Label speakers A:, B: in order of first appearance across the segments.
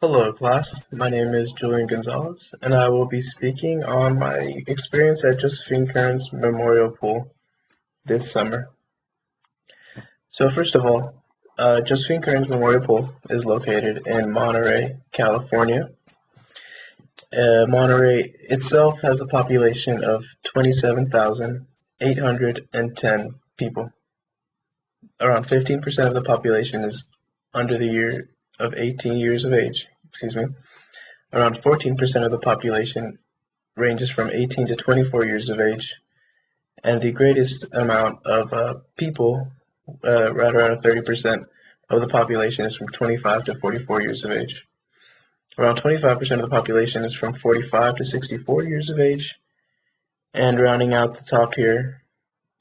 A: Hello, class. My name is Julian Gonzalez, and I will be speaking on my experience at Josephine Kearns Memorial Pool this summer. So, first of all, Josephine Kearns Memorial Pool is located in Monterey, California. Monterey itself has a population of 27,810 people. Around 15% of the population is under the year of 18 years of age. Around 14% of the population ranges from 18 to 24 years of age, and the greatest amount of people, right around 30% of the population, is from 25 to 44 years of age. Around 25% of the population is from 45 to 64 years of age, and rounding out the top here,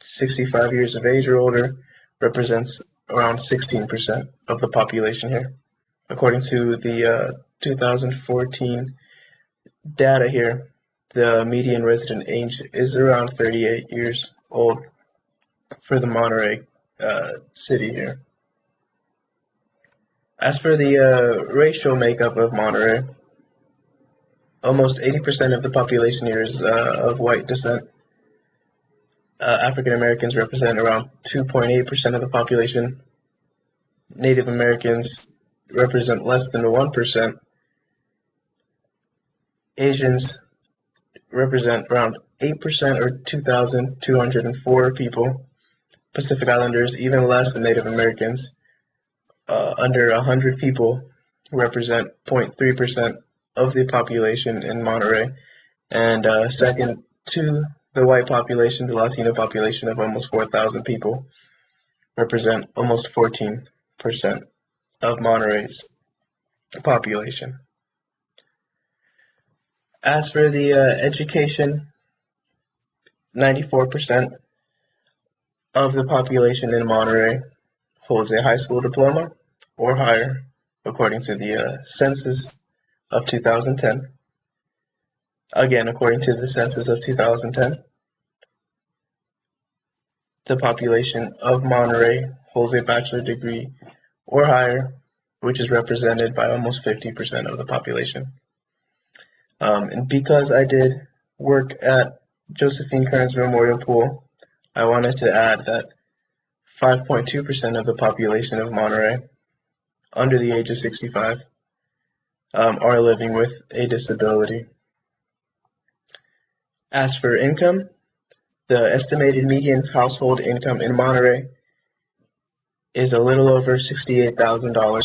A: 65 years of age or older represents around 16% of the population here. According to the 2014 data here, the median resident age is around 38 years old for the Monterey city here. As for the racial makeup of Monterey, almost 80% of the population here is of white descent. African Americans represent around 2.8% of the population. Native Americans represent less than 1%. Asians represent around 8% or 2,204 people. Pacific Islanders, even less than Native Americans, under 100 people, represent 0.3% of the population in Monterey. And second to the white population, the Latino population of almost 4,000 people, represent almost 14% of Monterey's population. As for the education, 94% of the population in Monterey holds a high school diploma or higher, according to the census of 2010. Again, according to the census of 2010, the population of Monterey holds a bachelor degree or higher, which is represented by almost 50% of the population. And because I did work at Josephine Kearns Memorial Pool, I wanted to add that 5.2% of the population of Monterey, under the age of 65, are living with a disability. As for income, the estimated median household income in Monterey is a little over $68,000,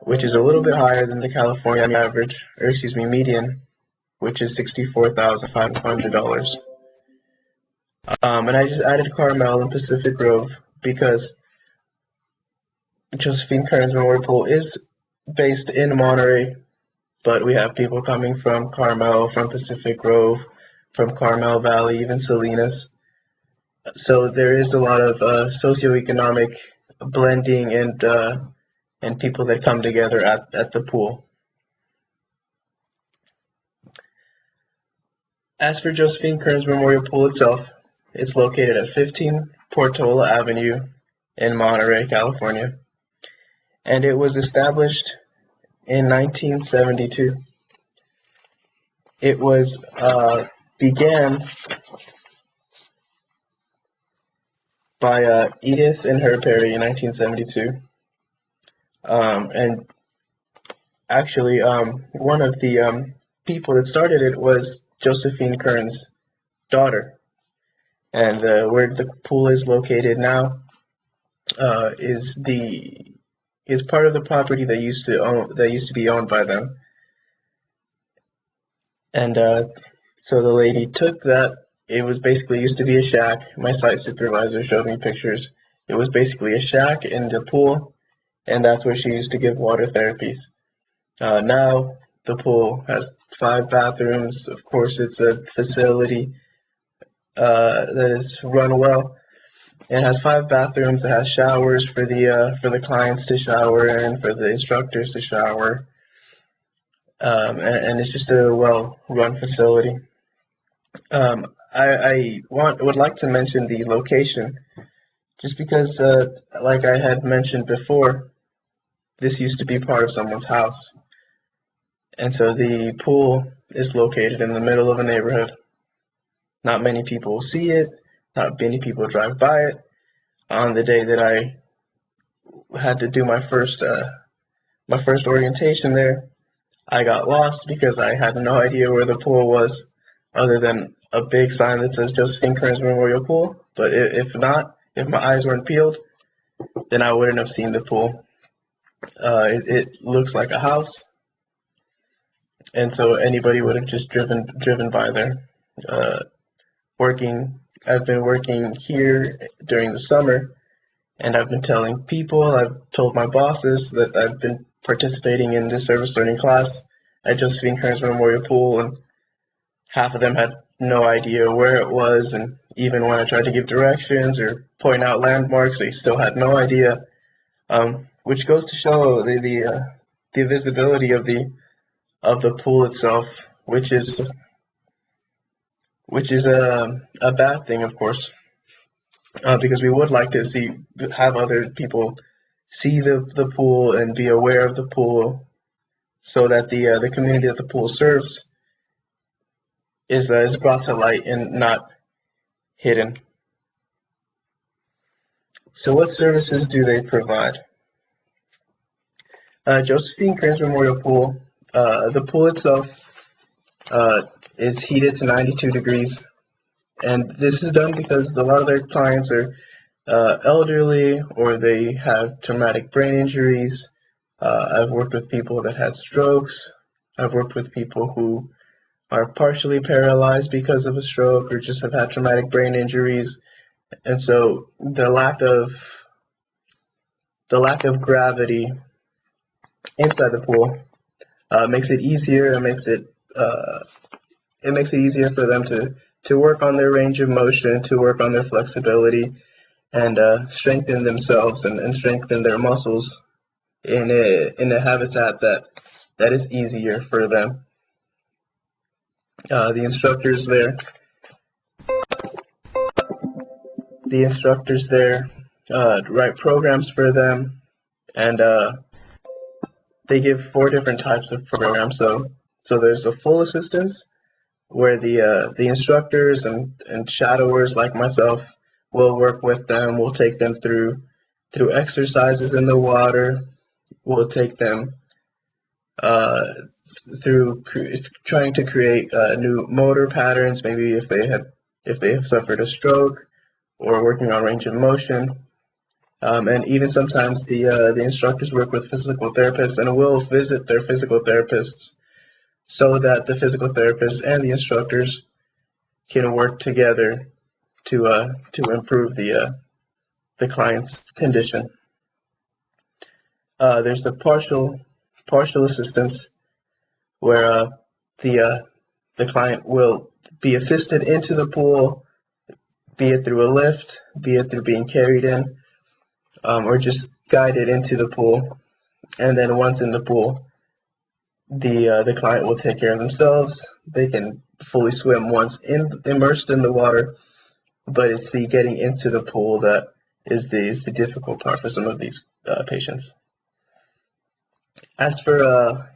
A: which is a little bit higher than the California average, or median, which is $64,500. And I just added Carmel and Pacific Grove because Josephine Kearns Memorial Pool is based in Monterey, but we have people coming from Carmel, from Pacific Grove, from Carmel Valley, even Salinas. So there is a lot of socioeconomic blending and people that come together at the pool. As for Josephine Kearns Memorial Pool itself, it's located at 15 Portola Avenue in Monterey, California, and it was established in 1972. It was began by Edith and Herb Perry in 1972, and actually one of the people that started it was Josephine Kearns' daughter. And where the pool is located now is part of the property that used to be owned by them. And so the lady took that. It was basically used to be a shack. My site supervisor showed me pictures. It was basically a shack in the pool, and that's where she used to give water therapies. Now the pool has 5 bathrooms. Of course, it's a facility that is run well. It has 5 bathrooms. It has showers for the clients to shower in, for the instructors to shower, and it's just a well-run facility. I would like to mention the location, just because, like I had mentioned before, this used to be part of someone's house. And so the pool is located in the middle of a neighborhood. Not many people see it, not many people drive by it. On the day that I had to do my first orientation there, I got lost because I had no idea where the pool was, other than a big sign that says Josephine Kernes Memorial Pool. But if my eyes weren't peeled, then I wouldn't have seen the pool. It looks like a house, and so anybody would have just driven by there. I've been working here during the summer, and I've been telling people, I've told my bosses that I've been participating in this service learning class at Josephine Kernes Memorial Pool, and half of them had no idea where it was, and even when I tried to give directions or point out landmarks, they still had no idea. Which goes to show the visibility of the pool itself, which is a bad thing, of course, because we would like to have other people see the pool and be aware of the pool, so that the community that the pool serves is brought to light and not hidden. So what services do they provide? Josephine Kernes Memorial Pool, the pool itself is heated to 92 degrees, and this is done because a lot of their clients are elderly, or they have traumatic brain injuries. I've worked with people that had strokes. I've worked with people who are partially paralyzed because of a stroke, or just have had traumatic brain injuries. And so the lack of gravity inside the pool makes it easier. It makes it easier for them to work on their range of motion, to work on their flexibility, and strengthen themselves and strengthen their muscles in a habitat that is easier for them. The instructors there write programs for them, and they give 4 different types of programs. So there's a full assistance, where the instructors and shadowers like myself will work with them. We'll take them through exercises in the water. We'll take them through trying to create new motor patterns, maybe if they have suffered a stroke, or working on range of motion. And even sometimes the instructors work with physical therapists and will visit their physical therapists, so that the physical therapists and the instructors can work together to improve the client's condition. There's the partial assistance, where the client will be assisted into the pool, be it through a lift, be it through being carried in, or just guided into the pool. And then once in the pool, the client will take care of themselves. They can fully swim once immersed in the water, but it's the getting into the pool that is the difficult part for some of these patients. As for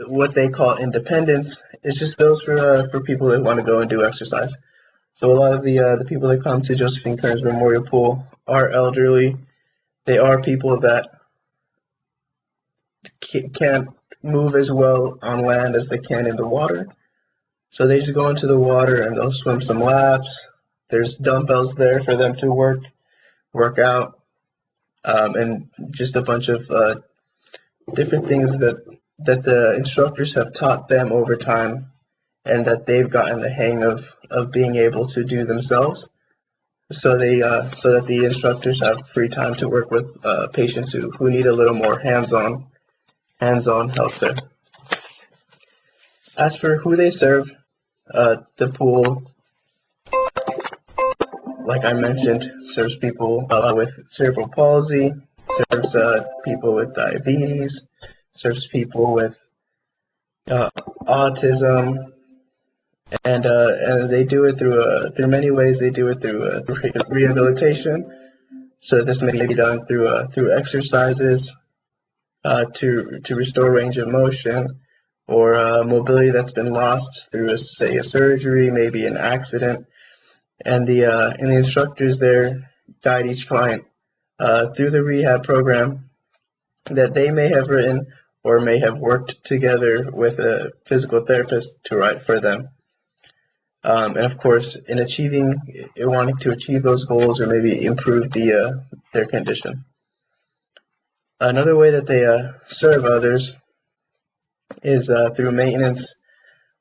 A: what they call independence, it's just those for people that want to go and do exercise. So a lot of the people that come to Josephine Kernes Memorial Pool are elderly. They are people that can't move as well on land as they can in the water. So they just go into the water and they'll swim some laps. There's dumbbells there for them to work out, and just a bunch of different things that the instructors have taught them over time, and that they've gotten the hang of being able to do themselves. So that the instructors have free time to work with patients who need a little more hands-on help there. As for who they serve, the pool, like I mentioned, serves people with cerebral palsy, serves people with diabetes, serves people with autism, and they do it through many ways. They do it through rehabilitation. So this may be done through exercises, to restore range of motion or mobility that's been lost through, say, a surgery, maybe an accident. And the instructors there guide each client through the rehab program that they may have written or may have worked together with a physical therapist to write for them. And of course, in wanting to achieve those goals or maybe improve their condition. Another way that they serve others is through maintenance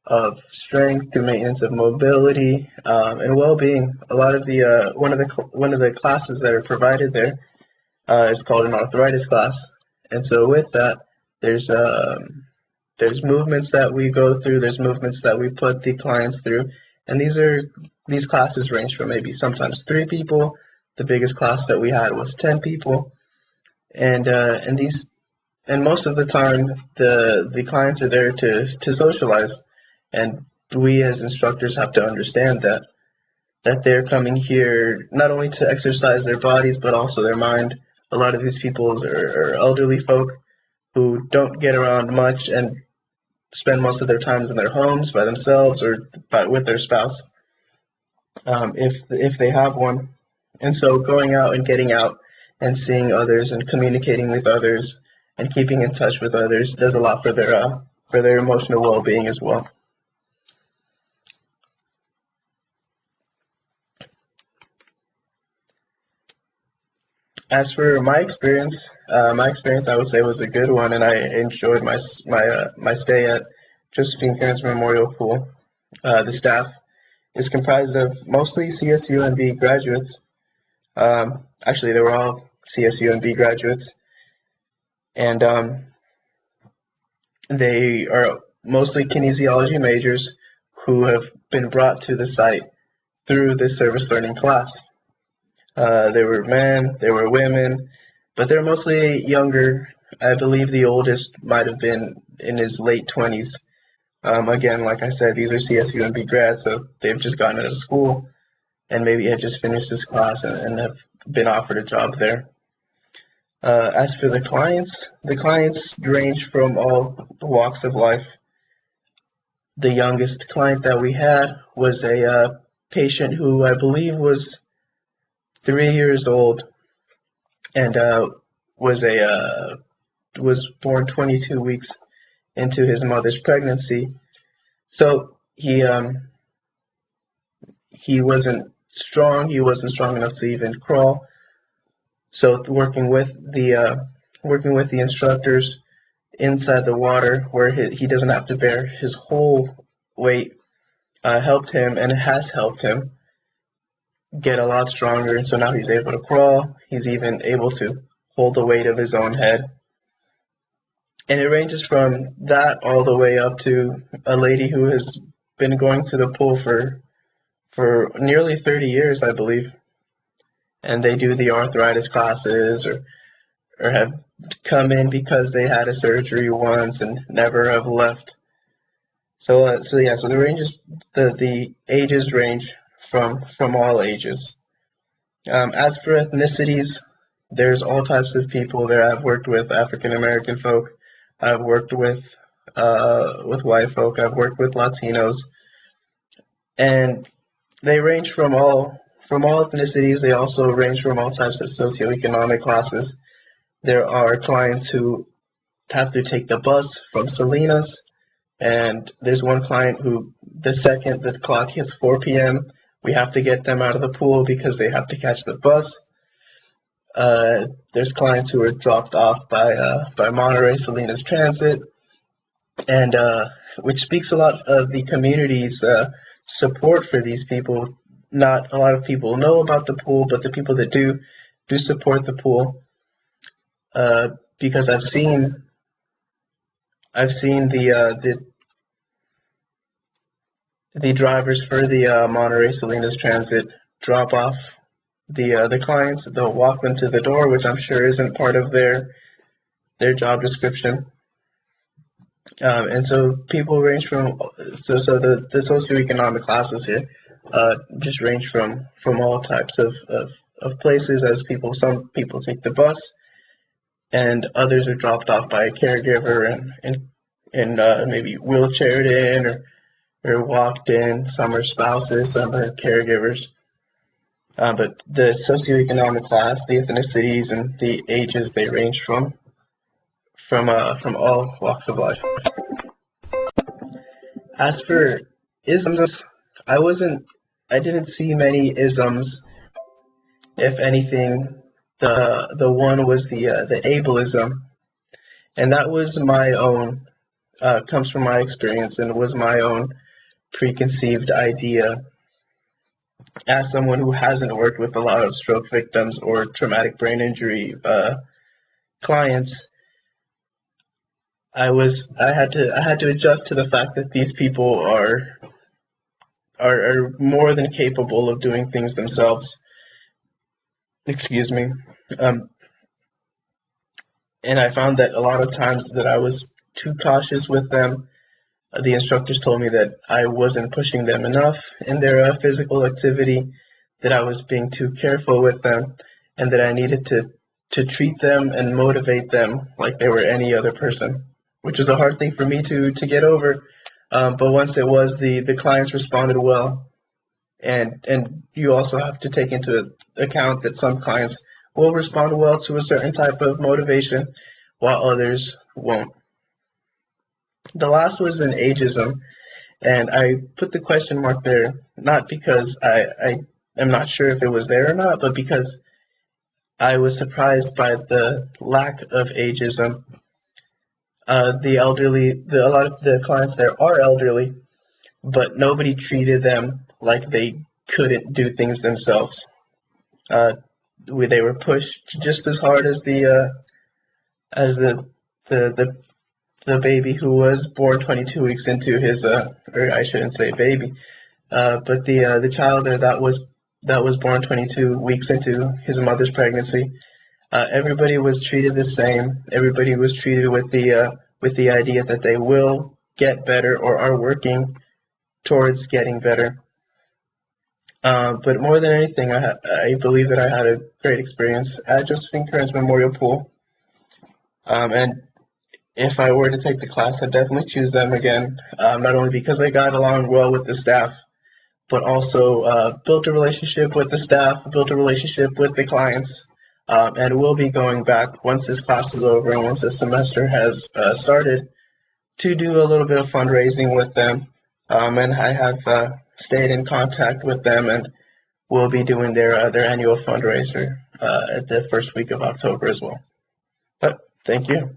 A: of strength, through maintenance of mobility, and well-being. A lot of the one of the classes that are provided there is called an arthritis class, and so with that, there's movements that we go through, there's movements that we put the clients through, and these classes range from maybe sometimes 3 people. The biggest class that we had was 10 people, and most of the time the clients are there to socialize, and we as instructors have to understand that they're coming here not only to exercise their bodies but also their mind. A lot of these people are elderly folk who don't get around much and spend most of their times in their homes by themselves or with their spouse, if they have one. And so going out and getting out and seeing others and communicating with others and keeping in touch with others does a lot for their emotional well-being as well. As for my experience I would say was a good one, and I enjoyed my stay at Josephine Kernes Memorial Pool. The staff is comprised of mostly CSU and B graduates. Actually, they were all CSU and B graduates, and they are mostly kinesiology majors who have been brought to the site through this service learning class. There were men, there were women, but they're mostly younger. I believe the oldest might have been in his late 20s. Again, like I said, these are CSU and B grads, so they've just gotten out of school and maybe had just finished this class and have been offered a job there. As for the clients range from all walks of life. The youngest client that we had was a patient who I believe was 3 years old and was born 22 weeks into his mother's pregnancy. So he wasn't strong. He wasn't strong enough to even crawl. So working with the instructors inside the water, where he doesn't have to bear his whole weight, helped him and has helped him get a lot stronger. And so now he's able to crawl. He's even able to hold the weight of his own head. And it ranges from that all the way up to a lady who has been going to the pool for nearly 30 years, I believe. And they do the arthritis classes or have come in because they had a surgery once and never have left. So the ages range from all ages. As for ethnicities, there's all types of people there. I've worked with African American folk. I've worked with white folk. I've worked with Latinos, and they range from all ethnicities. They also range from all types of socioeconomic classes. There are clients who have to take the bus from Salinas, and there's one client who, the second the clock hits 4 p.m., we have to get them out of the pool because they have to catch the bus. There's clients who are dropped off by Monterey Salinas Transit, and which speaks a lot of the community's support for these people. Not a lot of people know about the pool, but the people that do support the pool, because I've seen the drivers for the Monterey Salinas Transit drop off the clients. They'll walk them to the door, which I'm sure isn't part of their job description. And so people range from the socioeconomic classes here just range from all types of places. Some people take the bus, and others are dropped off by a caregiver and maybe wheelchaired in or walked in. Some are spouses, some are caregivers. But the socioeconomic class, the ethnicities, and the ages, they range from all walks of life. As for isms, I didn't see many isms. If anything, the one was the ableism, and that was my own, comes from my experience and was my own preconceived idea. As someone who hasn't worked with a lot of stroke victims or traumatic brain injury clients, I had to adjust to the fact that these people are more than capable of doing things themselves. Excuse me. Um, and I found that a lot of times that I was too cautious with them. The instructors told me that I wasn't pushing them enough in their physical activity, that I was being too careful with them, and that I needed to treat them and motivate them like they were any other person, which is a hard thing for me to get over. But once it was, the clients responded well. And you also have to take into account that some clients will respond well to a certain type of motivation, while others won't. The last was an ageism, and I put the question mark there not because I am not sure if it was there or not, but because I was surprised by the lack of ageism. The elderly, a lot of the clients there are elderly, but nobody treated them like they couldn't do things themselves. They were pushed just as hard as the the the baby who was born 22 weeks into his or I shouldn't say baby, but the child there that was born 22 weeks into his mother's pregnancy. Everybody was treated the same. Everybody was treated with the idea that they will get better or are working towards getting better. But more than anything, I believe that I had a great experience at Josephine Kearns Memorial Pool. And if I were to take the class, I'd definitely choose them again, not only because I got along well with the staff, but also built a relationship with the staff, built a relationship with the clients, and we'll be going back once this class is over and once this semester has started to do a little bit of fundraising with them. And I have stayed in contact with them, and we'll be doing their annual fundraiser at the first week of October as well. But thank you.